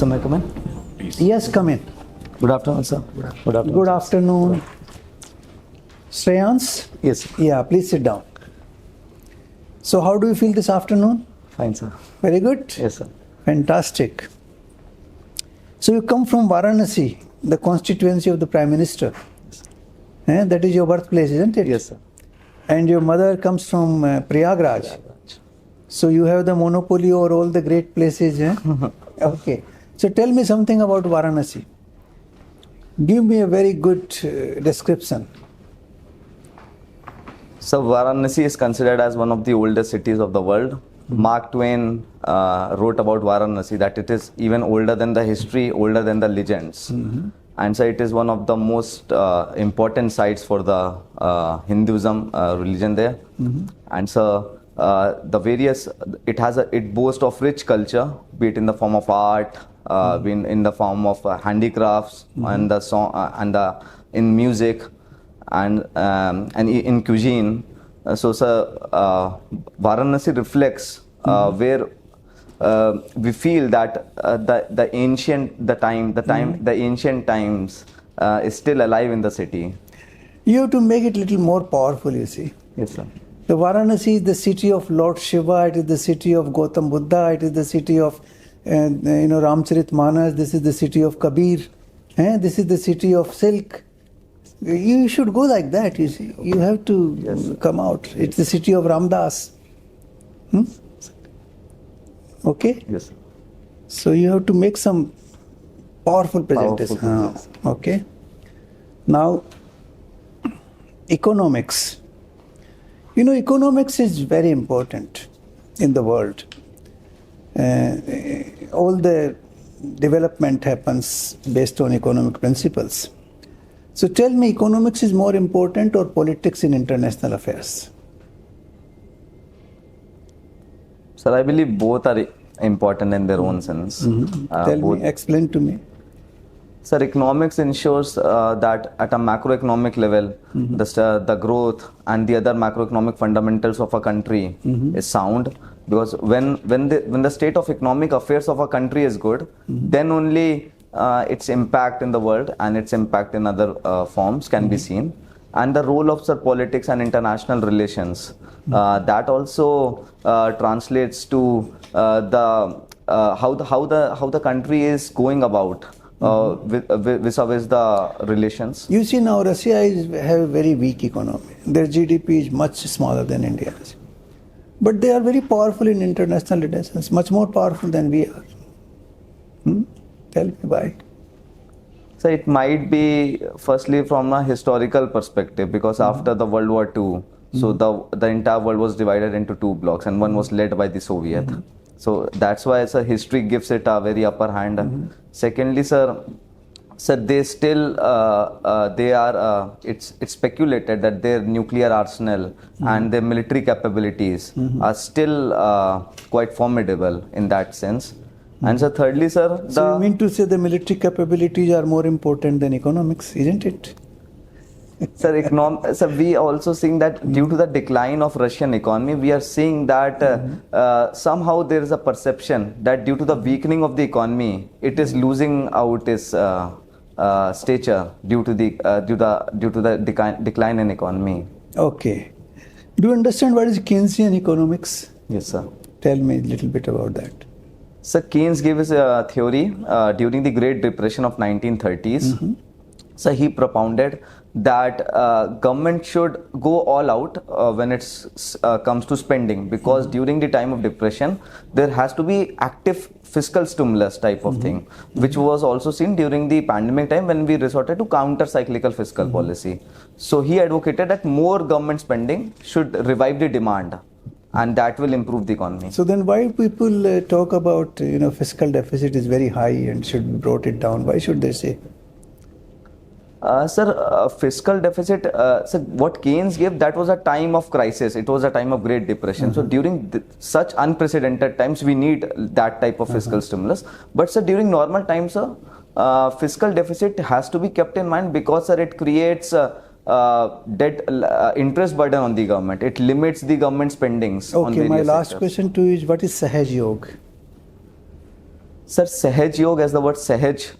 Sir, may I come in? Yes, come in. Good afternoon, sir. Good afternoon. Good afternoon. Shreyansh? Yes, Yeah, please sit down. So how do you feel this afternoon? fine, sir. Very good? Yes, sir. Fantastic. So you come from Varanasi, the constituency of the Prime Minister. That is your birthplace, isn't it? Yes, sir. And your mother comes from Prayagraj. So you have the monopoly over all the great places. Okay. So tell me something about Varanasi. Give me a very good description. So Varanasi is considered as one of the oldest cities of the world. Mark Twain wrote about Varanasi that it is even older than the history, older than the legends. And so it is one of the most important sites for the Hinduism religion there. And so it boasts of rich culture, be it in the form of art, in the form of handicrafts, and the song, in music, and in cuisine. So Varanasi reflects where we feel that the ancient times is still alive in the city. You have to make it a little more powerful, you see. Yes, sir. The Varanasi is the city of Lord Shiva, it is the city of Gautam Buddha, it is the city of Ramcharitmanas, this is the city of Kabir, this is the city of silk. You should go like that, you see. You have to come out. It's the city of Ramdas. Okay? Yes, sir. So you have to make some powerful presentation. Okay? Now, economics. You know, economics is very important in the world. All the development happens based on economic principles. So tell me, economics is more important or politics in international affairs? Sir, I believe both are important in their own sense. Tell me, explain to me. Sir, economics ensures that at a macroeconomic level, the growth and the other macroeconomic fundamentals of a country is sound. Because when the state of economic affairs of a country is good, then only its impact in the world and its impact in other forms can be seen. And the role of politics and international relations, that also translates to how the country is going about vis-a-vis the relations. You see, now Russia have a very weak economy. Their GDP is much smaller than India's. But they are very powerful in international relations, much more powerful than we are. Tell me why. So it might be firstly from a historical perspective, because after the World War II, so the entire world was divided into two blocks, and one was led by the Soviet. So that's why history gives it a very upper hand. Secondly, sir, they still it's speculated that their nuclear arsenal and their military capabilities are still quite formidable in that sense. And so thirdly, sir, so you mean to say the military capabilities are more important than economics, isn't it? Sir, we are also seeing that due to the decline of Russian economy, we are seeing that somehow there is a perception that due to the weakening of the economy, it is losing out its stature due to the decline in economy. Okay. Do you understand what is Keynesian economics? Yes, sir. Tell me a little bit about that. Sir, Keynes gave his theory during the Great Depression of 1930s. So he propounded that government should go all out when it comes to spending, because during the time of depression there has to be active fiscal stimulus type of thing, which was also seen during the pandemic time when we resorted to counter-cyclical fiscal policy. So he advocated that more government spending should revive the demand, and that will improve the economy. So then why people talk about fiscal deficit is very high and should be brought it down? Why should they say? Sir, fiscal deficit, what Keynes gave, that was a time of crisis. It was a time of Great Depression. So during such unprecedented times, we need that type of fiscal stimulus. But sir, during normal times, sir, fiscal deficit has to be kept in mind, because sir, it creates interest burden on the government. It limits the government spendings. Okay, my last question to you is, what is Sahaj Yoga? Sir, Sahaj Yoga, as the word Sahaj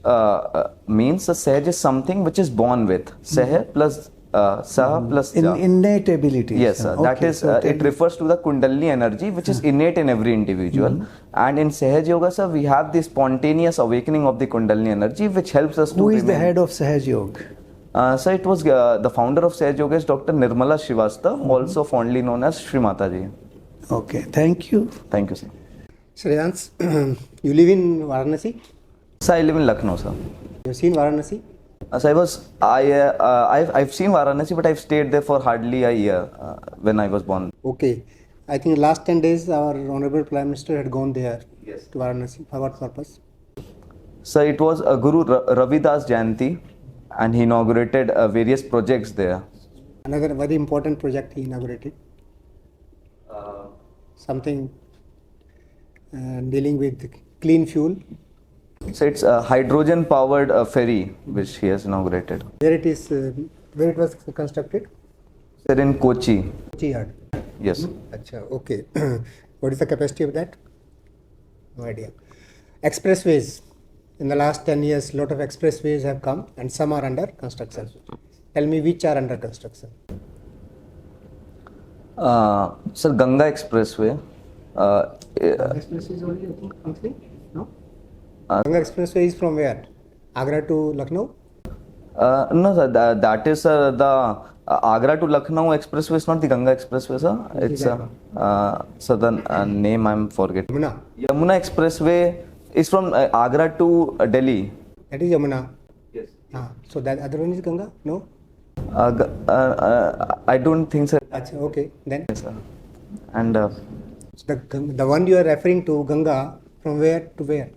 means, the Sahaj is something which is born with. Sah plus Sah plus Ja. Innate abilities. Yes, sir. Okay, That is, so tell it me. refers to the Kundalini energy, which is innate in every individual. And in Sahaj Yoga, sir, we have the spontaneous awakening of the Kundalini energy, which helps us to Who is the remain. head of Sahaj Yoga? So it was the founder of Sahaj Yoga is Dr. Nirmala Srivastava, also fondly known as Shri Mataji. Okay, thank you. Thank you, sir. Shreyansh, you live in Varanasi? So I live in Lucknow, sir. You've seen Varanasi? So I've seen Varanasi, but I've stayed there for hardly a year when I was born. Okay. I think last 10 days our Honorable Prime Minister had gone there to Varanasi. For what purpose? So it was Guru Ravidas Jayanti, and he inaugurated various projects there. Another very important project he inaugurated. Something dealing with clean fuel. So it's a hydrogen-powered ferry which he has inaugurated. Where it is, where it was constructed? Sir, in Kochi. Kochi yard. Yes. Acha, okay. What is the capacity of that? No idea. Expressways. In the last 10 years, lot of expressways have come and some are under construction. Tell me which are under construction. Sir, Ganga Expressway. Expressway is only, I think, something? No? Ganga Expressway is from where? Agra to Lucknow? No, sir, that is the Agra to Lucknow Expressway is not the Ganga Expressway, sir. It's so the name I'm forgetting. Yamuna. Yamuna Expressway is from Agra to Delhi. That is Yamuna. Yes. So that other one is Ganga? No? I don't think so. Acha, okay. Then Yes, sir. And so the one you are referring to, Ganga, from where to where?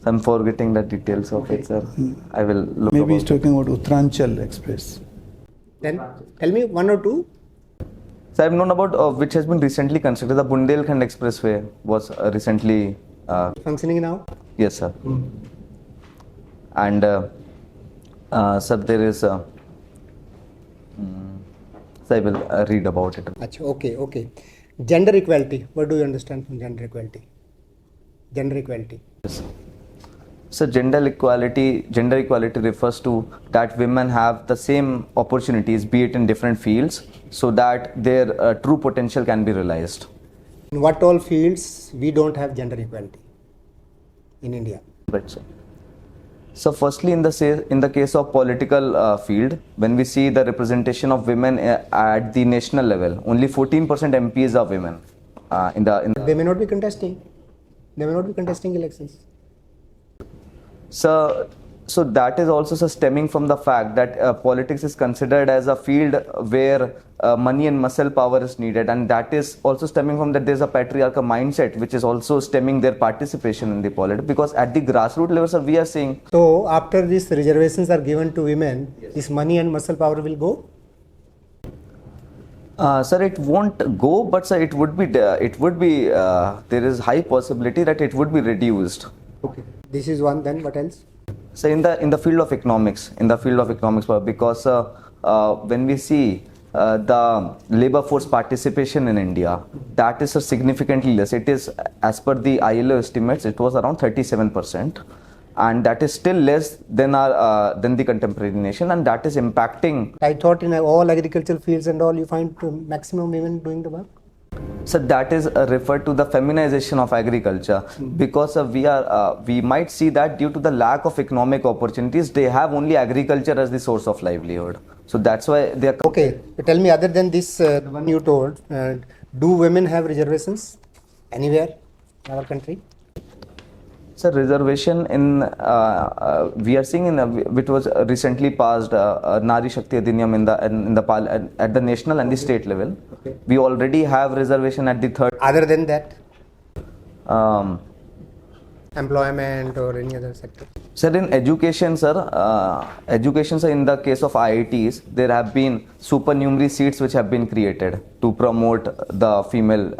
I'm forgetting the details of it, sir. I will look Maybe he's about it. talking about Uttaranchal Express. Then tell me one or two. So I've known about which has been recently constructed. The Bundelkhand Expressway was recently. Functioning now? Yes, sir. And sir, there is. So I will read about it. Acha, okay, okay. Gender equality. What do you understand from gender equality? Gender equality. Yes. So gender equality refers to that women have the same opportunities, be it in different fields, so that their true potential can be realized. In what all fields we don't have gender equality in India? Right, sir. So firstly, in the case of political field, when we see the representation of women at the national level, only 14% MPs are women. They may not be contesting. They may not be contesting elections. So that is also stemming from the fact that politics is considered as a field where money and muscle power is needed, and that is also stemming from that there's a patriarchal mindset which is also stemming their participation in the politics, because at the grassroots level, sir, we are seeing. So after these reservations are given to women, this money and muscle power will go? Sir, it won't go, but sir, it would be there is high possibility that it would be reduced. Okay. This is one. Then what else? So in the field of economics, because when we see the labor force participation in India, that is significantly less. It is, as per the ILO estimates, it was around 37%, and that is still less than the contemporary nation, and that is impacting. I thought in all agricultural fields and all you find maximum women doing the work. So that is referred to the feminization of agriculture, because we might see that due to the lack of economic opportunities, they have only agriculture as the source of livelihood. So that's why they are. Okay, so tell me, other than this, the one you told, do women have reservations anywhere in our country? So reservation in we are seeing which was recently passed Nari Shakti Adhiniyam at the national and the state level. Okay. We already have reservation at the third. Other than that, employment or any other sector? Sir, in education, sir, in the case of IITs, there have been supernumerary seats which have been created to promote the female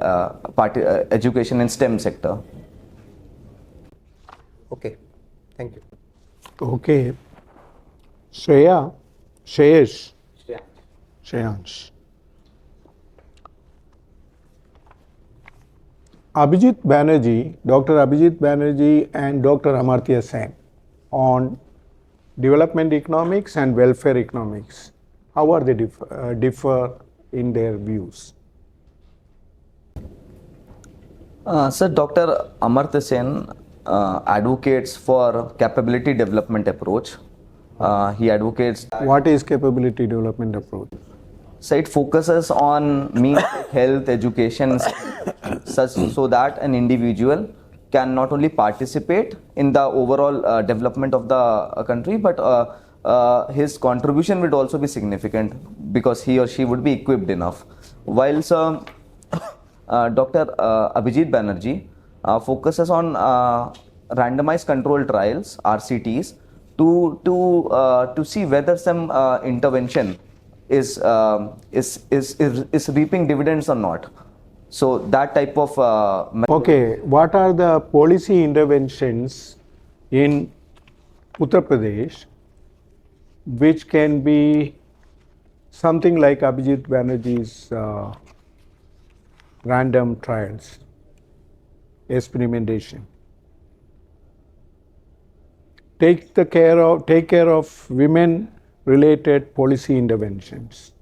education in STEM sector. Okay, thank you. Okay. Shreyansh. Abhijit Banerjee, Dr. Abhijit Banerjee and Dr. Amartya Sen on development economics and welfare economics. How are they differ in their views? Sir, Dr. Amartya Sen advocates for capability development approach. He advocates What is capability development approach? so it focuses on means like health, education, such so that an individual can not only participate in the overall development of the country, but his contribution would also be significant because he or she would be equipped enough. While Dr. Abhijit Banerjee focuses on randomized control trials (RCTs) to see whether some intervention is reaping dividends or not. So that type of Okay, what are the policy interventions in Uttar Pradesh which can be something like Abhijit Banerjee's random trials, experimentation? Take care of women related policy interventions.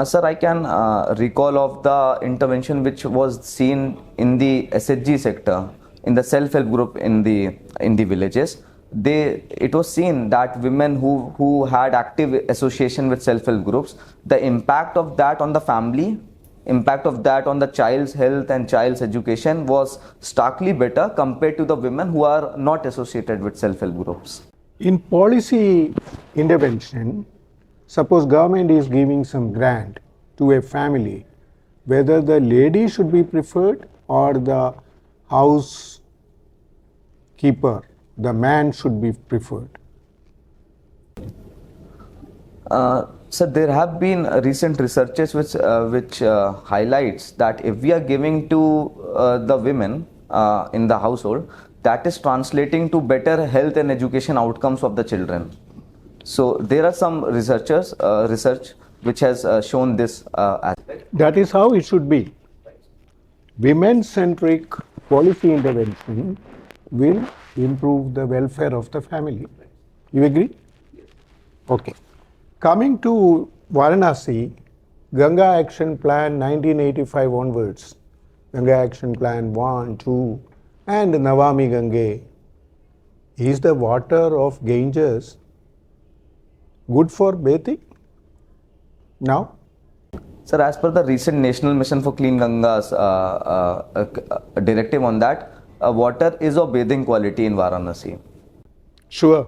Sir, I can recall of the intervention which was seen in the SHG sector, in the self-help group in the villages. It was seen that women who had active association with self-help groups, the impact of that on the family, impact of that on the child's health and child's education was starkly better compared to the women who are not associated with self-help groups. In policy intervention, suppose government is giving some grant to a family, whether the lady should be preferred or the housekeeper, the man should be preferred. So there have been recent researches which highlights that if we are giving to the women in the household, that is translating to better health and education outcomes of the children. So there are some research which has shown this aspect. That is how it should be. Women-centric policy intervention will improve the welfare of the family. You agree? Okay. Coming to Varanasi, Ganga Action Plan 1985 onwards, Ganga Action Plan 1, 2 and Navami Gange, is the water of Ganges good for bathing now? Sir, as per the recent National Mission for Clean Gangas directive on that, water is of bathing quality in Varanasi. Sure.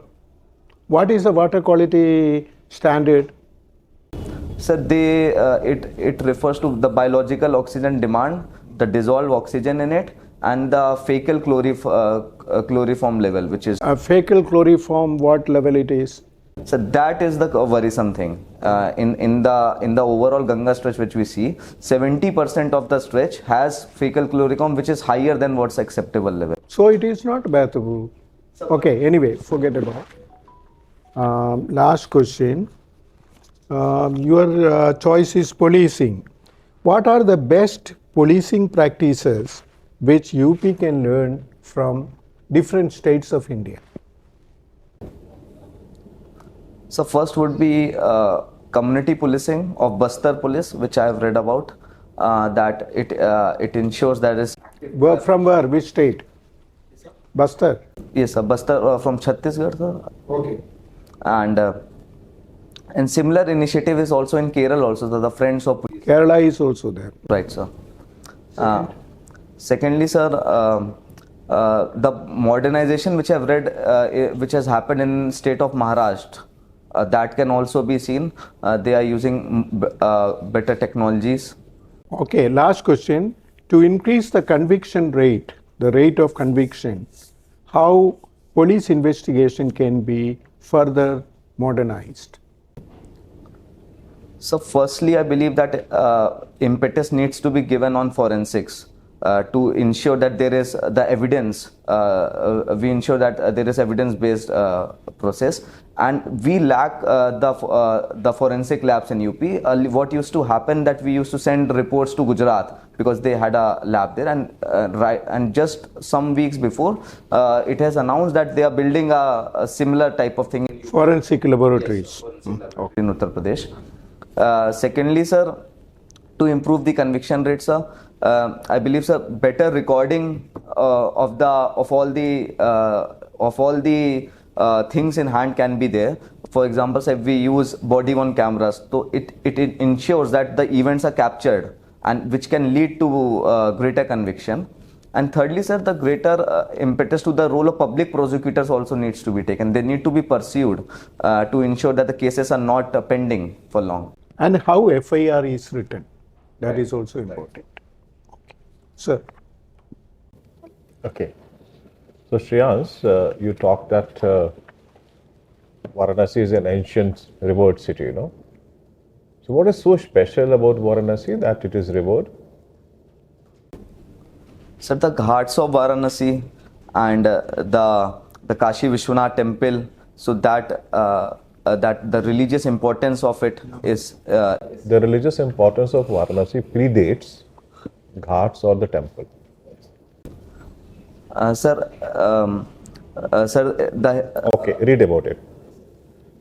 What is the water quality standard? Sir, it refers to the biological oxygen demand, the dissolved oxygen in it, and the fecal chloroform level, which is Fecal chloroform, what level it is? so that is the worrisome thing. In the overall Ganga stretch which we see, 70% of the stretch has fecal chloroform, which is higher than what's acceptable level. So it is not bathable. Okay, anyway, forget about. Last question. Your choice is policing. What are the best policing practices which UP can learn from different states of India? So first would be community policing of Bastar police, which I have read about. That it ensures that is From where? Which state? Bastar. yes, sir, Bastar from Chhattisgarh, sir. Okay. And similar initiative is also in Kerala also, the Friends of Police. Kerala is also there. Right, sir. Secondly, sir, the modernization which I've read, which has happened in state of Maharashtra, that can also be seen. They are using better technologies. Okay, last question. To increase the conviction rate, the rate of conviction, how police investigation can be further modernized? So firstly, I believe that impetus needs to be given on forensics. to ensure that there is the evidence. We ensure that there is evidence-based process, and we lack the forensic labs in UP. What used to happen that we used to send reports to Gujarat because they had a lab there, and just some weeks before, it has announced that they are building a similar type of thing Forensic laboratories. in Uttar Pradesh. Secondly, sir, to improve the conviction rate, sir, I believe, sir, better recording of all the things in hand can be there. For example, say if we use body-worn cameras, so it ensures that the events are captured, and which can lead to greater conviction. And thirdly, sir, the greater impetus to the role of public prosecutors also needs to be taken. They need to be pursued to ensure that the cases are not pending for long. And how FIR is written, that is also important. Sir. Okay. So Shreyansh, you talked that Varanasi is an ancient revered city, you know. So what is so special about Varanasi that it is revered? Sir, the ghats of Varanasi and the Kashi Vishwanath temple, so that the religious importance of it is The religious importance of Varanasi predates ghats or the temple. sir. Okay, read about it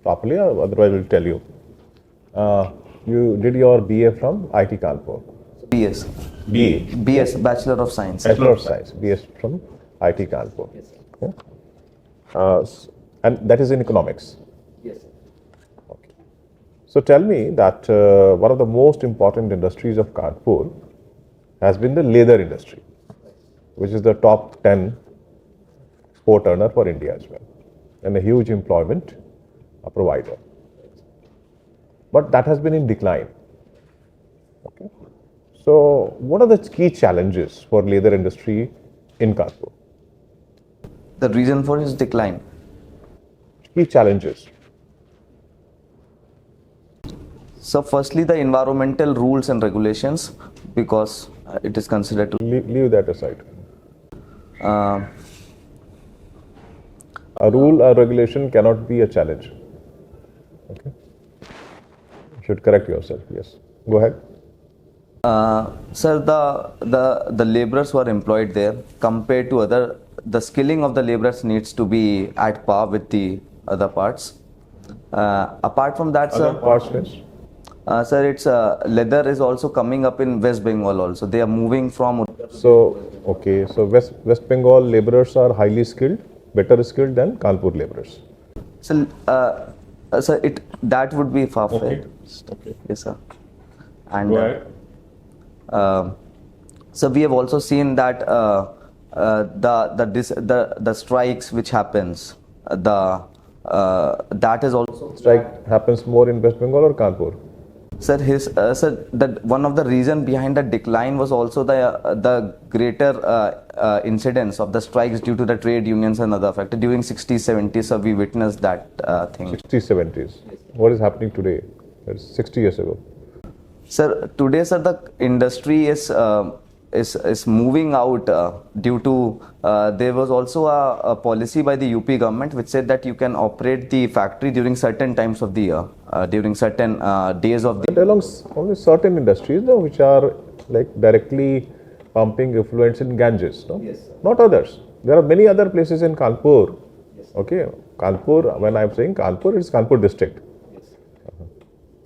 properly, or otherwise we'll tell you. You did your BA from IT Kanpur. BS, BS, Bachelor of Science. Bachelor of Science, BS from IT Kanpur. Okay. And that is in economics. Okay. So tell me that one of the most important industries of Kanpur has been the leather industry, which is the top 10 export earner for India as well, and a huge employment provider. But that has been in decline. Okay. So what are the key challenges for leather industry in Kanpur? The reason for its decline. Key challenges. So, firstly, the environmental rules and regulations, because it is considered to. Leave that aside. Uh, A rule or regulation cannot be a challenge. Okay. You should correct yourself. Yes. Go ahead. Sir, the laborers who are employed there, compared to the skilling of the laborers needs to be at par with the other parts. Apart from that, Other sir, parts, yes. sir, it's leather is also coming up in West Bengal also. They are moving from. So, okay. So West Bengal laborers are highly skilled, better skilled than Kanpur laborers. So, sir, that would be far-fetched. Okay. Yes, sir. And Go ahead. so we have also seen that the strikes which happens, that is also. Strike happens more in West Bengal or Kanpur? Sir, that one of the reason behind the decline was also the greater incidence of the strikes due to the trade unions and other factors. During 60s, 70s, so we witnessed that thing. 60s, 70s. What is happening today? That's 60 years ago. Sir, today, sir, the industry is moving out due to there was also a policy by the UP government which said that you can operate the factory during certain times of the year, during certain days of the. But along only certain industries, no, which are like directly pumping effluents in Ganges, no? Yes, sir. Not others. There are many other places in Kanpur. Yes. Okay, Kanpur. When I am saying Kanpur, it's Kanpur district. Yes.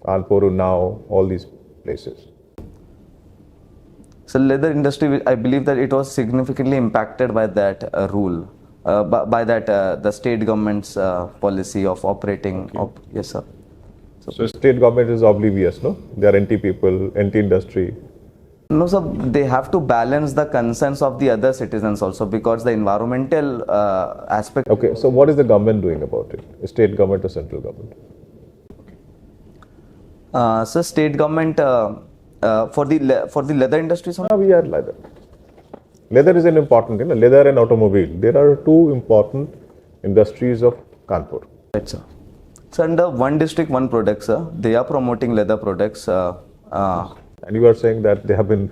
Kanpur, Unnao, all these places. So leather industry, I believe that it was significantly impacted by that rule, by that the state government's policy of operating. Okay. Yes, sir. So state government is oblivious, no? They are anti-people, anti-industry. No, sir. They have to balance the concerns of the other citizens also, because the environmental aspect. Okay, so what is the government doing about it? State government or central government? So state government for the leather industry. Sir? We are leather. Leather is an important, you know, leather and automobile. There are two important industries of Kanpur. Right, sir. So under one district, one product, sir. They are promoting leather products. And you are saying that they have been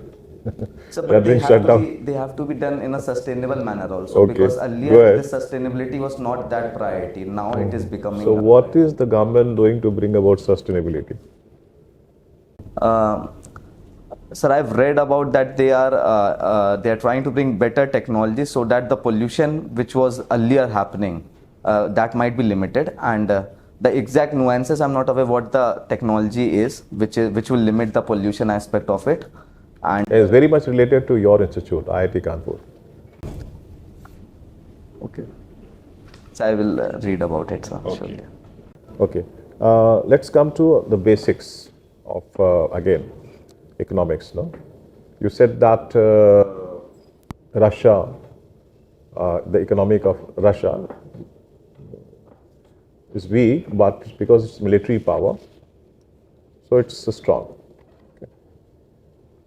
So, They but are being shut down. they have to be done in a sustainable manner also, Okay, because go earlier ahead. this sustainability was not that priority. Now it is becoming. So, what is the government doing to bring about sustainability? Sir, I've read about that they are trying to bring better technology so that the pollution which was earlier happening that might be limited, and the exact nuances I'm not aware what the technology is which will limit the pollution aspect of it, and It is very much related to your institute, IIT Kanpur. okay, so I will read about it, sir. Surely. Okay. Let's come to the basics of again economics. No, you said that Russia, the economic of Russia is weak, but because it's military power, so it's strong. Okay.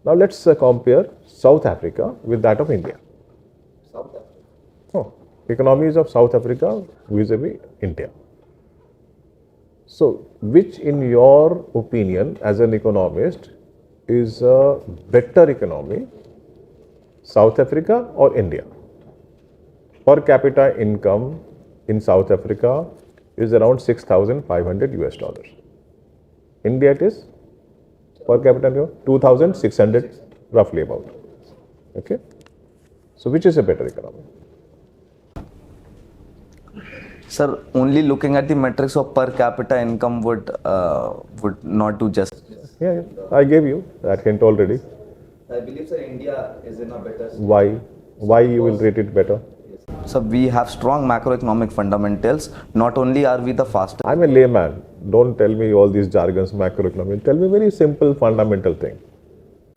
Now let's compare South Africa with that of India. Oh, economies of South Africa vis-a-vis India. So, which in your opinion as an economist is a better economy, South Africa or India? Per capita income in South Africa is around 6,500 US dollars. India it is per capita income 2,600 roughly about. Okay. So, which is a better economy? Sir, only looking at the metrics of per capita income would not do justice. Yeah, I gave you that hint already. I believe, sir, India is in a better state. Why? Why you will rate it better? So we have strong macroeconomic fundamentals. Not only are we the fastest. I'm a layman. Don't tell me all these jargons, macroeconomic. Tell me very simple, fundamental thing.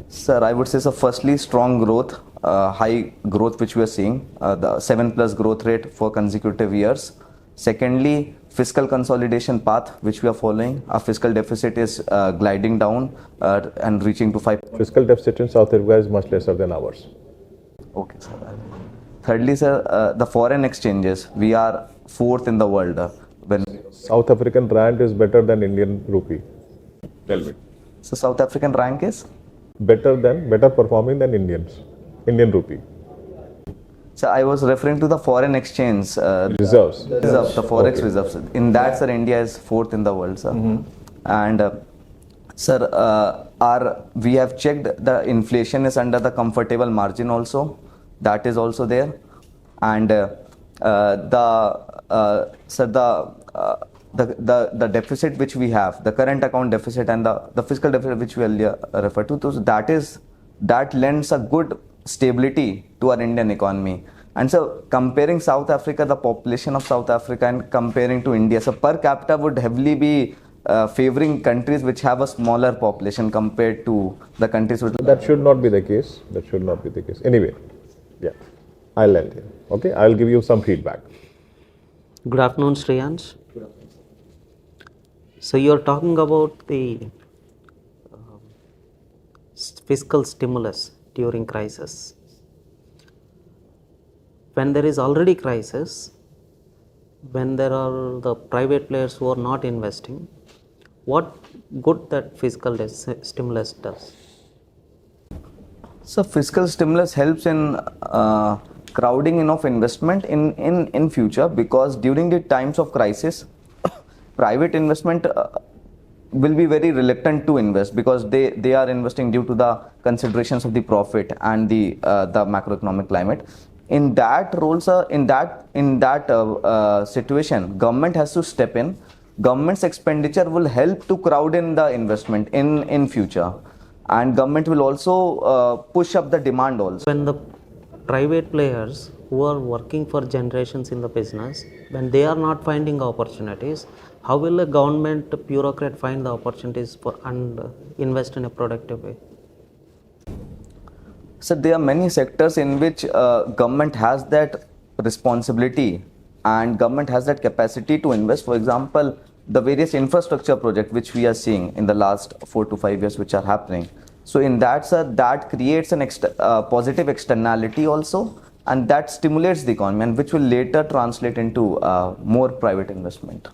Sir, I would say, so firstly, strong growth, high growth which we are seeing, the 7+ growth rate for consecutive years. Secondly, fiscal consolidation path which we are following. Our fiscal deficit is gliding down and reaching to 5. Fiscal deficit in South Africa is much lesser than ours. Okay, sir. Thirdly, sir, the foreign exchanges. We are fourth in the world. When South African rand is better than Indian rupee. Tell me. so South African rank is. Better performing than Indian rupee. So I was referring to the foreign exchange Reserves. reserves, the forex Okay. reserves. In that, sir, India is fourth in the world, sir. And sir, we have checked the inflation is under the comfortable margin also. That is also there, and the deficit which we have, the current account deficit and the fiscal deficit which we earlier referred to, so that lends a good stability to our Indian economy. And so comparing South Africa, the population of South Africa, and comparing to India, so per capita would heavily be favoring countries which have a smaller population compared to the countries which. That should not be the case. That should not be the case. Anyway, yeah, I'll end here. Okay, I'll give you some feedback. Good afternoon, shreyansh. So you're talking about the fiscal stimulus during crisis. When there is already crisis, when there are the private players who are not investing, what good that fiscal stimulus does? So fiscal stimulus helps in crowding enough investment in future, because during the times of crisis, private investment will be very reluctant to invest, because they are investing due to the considerations of the profit and the macroeconomic climate. In that role, sir, in that situation, government has to step in. Government's expenditure will help to crowd in the investment in future, and government will also push up the demand also. When the private players who are working for generations in the business, when they are not finding opportunities, how will a government bureaucrat find the opportunities for and invest in a productive way? So there are many sectors in which government has that responsibility and government has that capacity to invest. For example, the various infrastructure projects which we are seeing in the last 4 to 5 years which are happening. So in that, sir, that creates an positive externality also, and that stimulates the economy, and which will later translate into more private investment.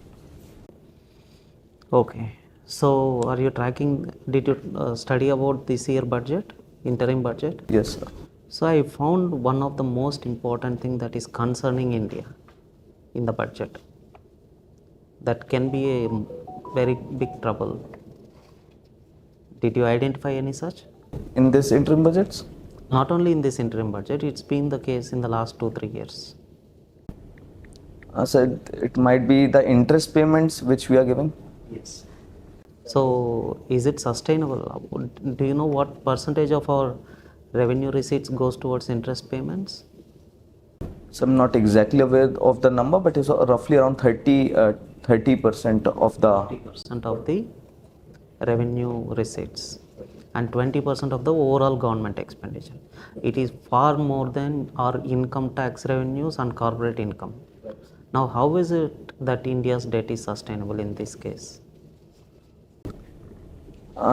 Okay. So are you tracking, did you study about this year budget? interim budget. Yes, sir. So I found one of the most important thing that is concerning India in the budget. That can be a very big trouble. Did you identify any such? In this interim budgets, Not only in this interim budget, it's been the case in the last 2-3 years. so it might be the interest payments which we are giving. Yes. So is it sustainable? Do you know what percentage of our revenue receipts goes towards interest payments? So I'm not exactly aware of the number, but it's roughly around 30% of the. 30% of the revenue receipts and 20% of the overall government expenditure. It is far more than our income tax revenues and corporate income. Now, how is it that India's debt is sustainable in this case?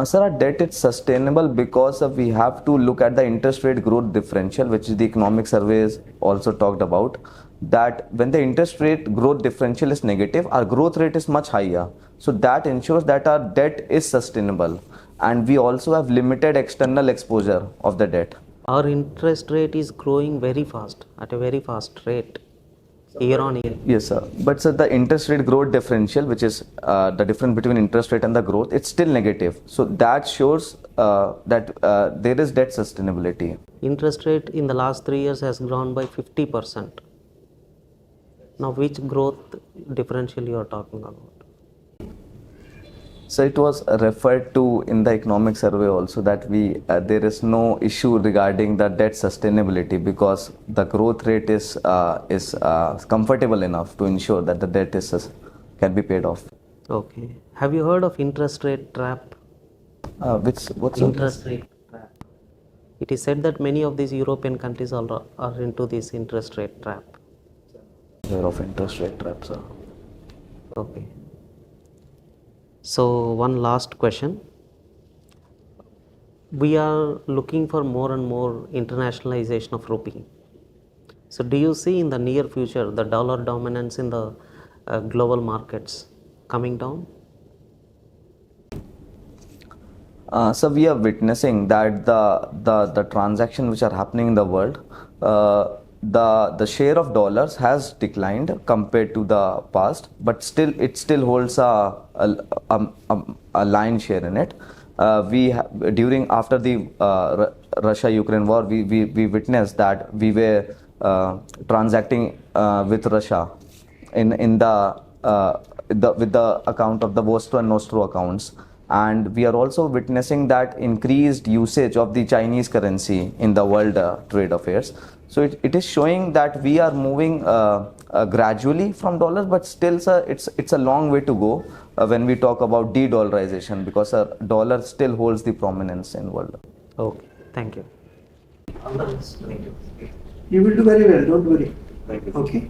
Sir, our debt is sustainable because we have to look at the interest rate growth differential, which the economic surveys also talked about. That when the interest rate growth differential is negative, our growth rate is much higher. So that ensures that our debt is sustainable, and we also have limited external exposure of the debt. Our interest rate is growing very fast, at a very fast rate, year on year. Yes, sir. But sir, the interest rate growth differential, which is the difference between interest rate and the growth, it's still negative. So that shows that there is debt sustainability. Interest rate in the last 3 years has grown by 50%. Now, which growth differential you are talking about? So it was referred to in the economic survey also that there is no issue regarding the debt sustainability because the growth rate is comfortable enough to ensure that the debt can be paid off. Okay. Have you heard of interest rate trap? What's Interest rate trap. It is said that many of these European countries are into this interest rate trap. of interest rate trap, sir? Okay. So one last question. We are looking for more and more internationalization of rupee. So do you see in the near future the dollar dominance in the global markets coming down? So we are witnessing that the transactions which are happening in the world, the share of dollars has declined compared to the past, but still it still holds a lion share in it. After the Russia-Ukraine war, we witnessed that we were transacting with Russia with the account of the Vostro and Nostro accounts. And we are also witnessing that increased usage of the Chinese currency in the world trade affairs. So it is showing that we are moving gradually from dollars, but still, sir, it's a long way to go when we talk about de-dollarization, because dollar still holds the prominence in world. Okay, thank you. You will do very well, don't worry. Okay.